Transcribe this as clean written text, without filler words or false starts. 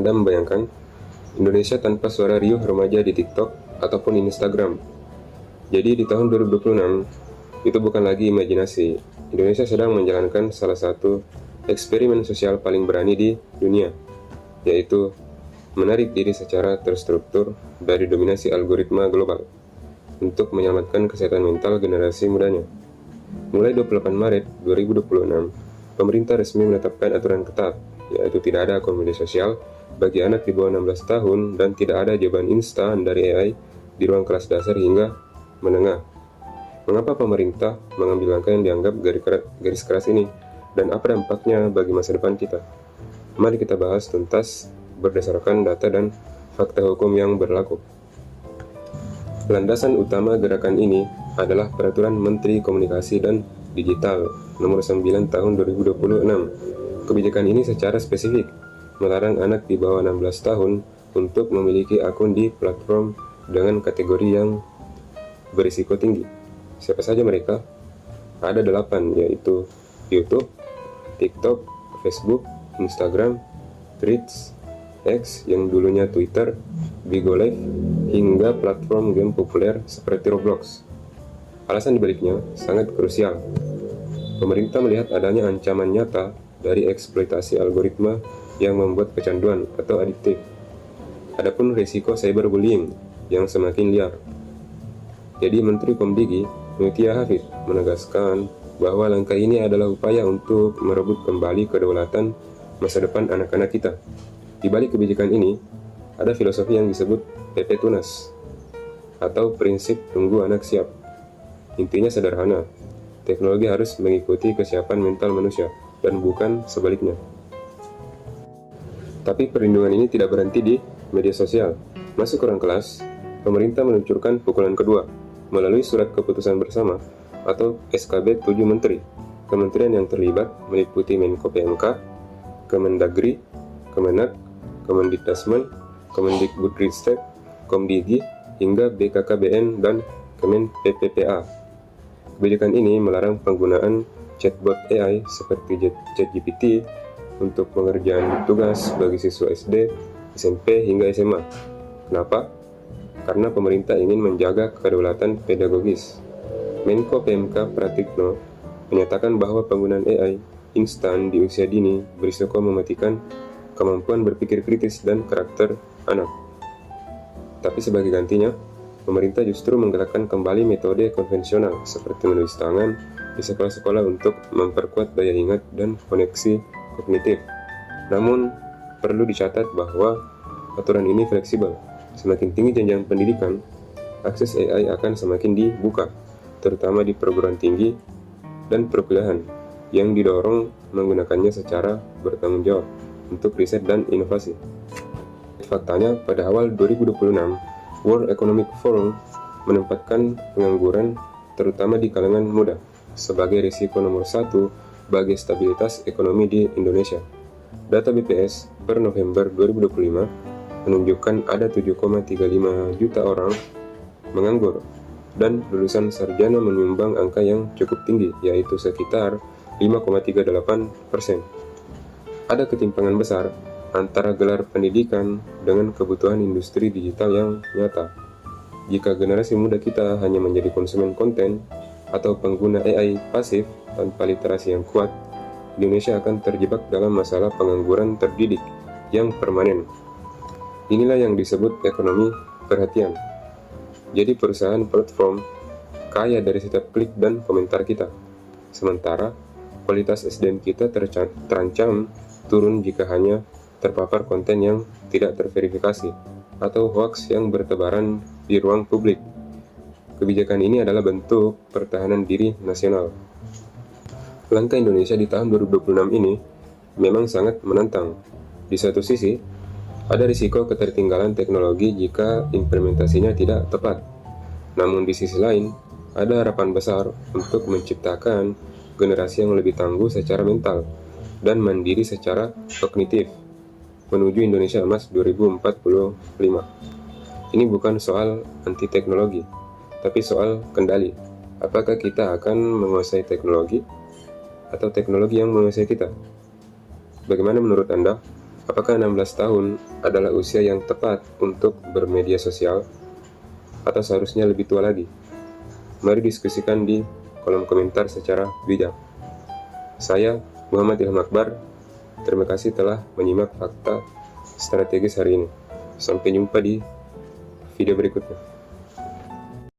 Anda membayangkan Indonesia tanpa suara riuh remaja di TikTok ataupun Instagram? Jadi di tahun 2026, itu bukan lagi imajinasi. Indonesia sedang menjalankan salah satu eksperimen sosial paling berani di dunia, yaitu menarik diri secara terstruktur dari dominasi algoritma global untuk menyelamatkan kesehatan mental generasi mudanya. Mulai 28 Maret 2026, pemerintah resmi menetapkan aturan ketat, yaitu tidak ada akun media sosial bagi anak di bawah 16 tahun dan tidak ada jawaban instan dari AI di ruang kelas dasar hingga menengah. Mengapa pemerintah mengambil langkah yang dianggap garis keras ini, dan apa dampaknya bagi masa depan kita? Mari kita bahas tuntas berdasarkan data dan fakta hukum yang berlaku. Landasan utama gerakan ini adalah Peraturan Menteri Komunikasi dan Digital Nomor 9 Tahun 2026. Kebijakan ini secara spesifik melarang anak di bawah 16 tahun untuk memiliki akun di platform dengan kategori yang berisiko tinggi. Siapa saja mereka? Ada 8, yaitu YouTube, TikTok, Facebook, Instagram, Threads, X yang dulunya Twitter, Bigo Live, hingga platform game populer seperti Roblox. Alasan dibaliknya sangat krusial. Pemerintah melihat adanya ancaman nyata dari eksploitasi algoritma yang membuat kecanduan atau adiktif. Adapun risiko cyberbullying yang semakin liar. Jadi Menteri Komdigi, Mutia Hafid, menegaskan bahwa langkah ini adalah upaya untuk merebut kembali kedaulatan masa depan anak-anak kita. Di balik kebijakan ini, ada filosofi yang disebut PP Tunas, atau prinsip tunggu anak siap. Intinya sederhana, teknologi harus mengikuti kesiapan mental manusia, dan bukan sebaliknya. Tapi perlindungan ini tidak berhenti di media sosial. Masuk ke ruang kelas, pemerintah meluncurkan pukulan kedua, melalui surat keputusan bersama, atau SKB 7 Menteri. Kementerian yang terlibat meliputi Menko PMK, Kemendagri, Kemenak, Kemendikbudristek, Kemendikbudristek, Komdigi, hingga BKKBN dan Kemen PPPA. Kebijakan ini melarang penggunaan chatbot AI seperti ChatGPT untuk pengerjaan tugas bagi siswa SD, SMP, hingga SMA. Kenapa? Karena pemerintah ingin menjaga kedaulatan pedagogis. Menko PMK Pratikno menyatakan bahwa penggunaan AI instan di usia dini berisiko mematikan kemampuan berpikir kritis dan karakter anak. Tapi sebagai gantinya, pemerintah justru menggerakkan kembali metode konvensional seperti menulis tangan di sekolah-sekolah untuk memperkuat daya ingat dan koneksi kognitif. Namun, perlu dicatat bahwa aturan ini fleksibel. Semakin tinggi jenjang pendidikan, akses AI akan semakin dibuka, terutama di perguruan tinggi dan perkuliahan, yang didorong menggunakannya secara bertanggung jawab untuk riset dan inovasi. Faktanya, pada awal 2026, World Economic Forum menempatkan pengangguran, terutama di kalangan muda, sebagai risiko nomor 1 bagi stabilitas ekonomi di Indonesia. Data BPS per November 2025 menunjukkan ada 7,35 juta orang menganggur, dan lulusan sarjana menyumbang angka yang cukup tinggi, yaitu sekitar 5,38%. Ada ketimpangan besar antara gelar pendidikan dengan kebutuhan industri digital yang nyata. Jika generasi muda kita hanya menjadi konsumen konten atau pengguna AI pasif tanpa literasi yang kuat, Indonesia akan terjebak dalam masalah pengangguran terdidik yang permanen. Inilah yang disebut ekonomi perhatian. Jadi perusahaan platform kaya dari setiap klik dan komentar kita. Sementara kualitas SDM kita terancam turun jika hanya terpapar konten yang tidak terverifikasi atau hoaks yang bertebaran di ruang publik. Kebijakan ini adalah bentuk pertahanan diri nasional. Langkah Indonesia di tahun 2026 ini memang sangat menantang. Di satu sisi, ada risiko ketertinggalan teknologi jika implementasinya tidak tepat. Namun di sisi lain, ada harapan besar untuk menciptakan generasi yang lebih tangguh secara mental dan mandiri secara kognitif menuju Indonesia Emas 2045. Ini bukan soal anti teknologi, tapi soal kendali. Apakah kita akan menguasai teknologi atau teknologi yang menguasai kita? Bagaimana menurut Anda? Apakah 16 tahun adalah usia yang tepat untuk bermedia sosial? Atau seharusnya lebih tua lagi? Mari diskusikan di kolom komentar secara bijak. Saya, Muhammad Ilham Akbar. Terima kasih telah menyimak fakta strategis hari ini. Sampai jumpa di video berikutnya.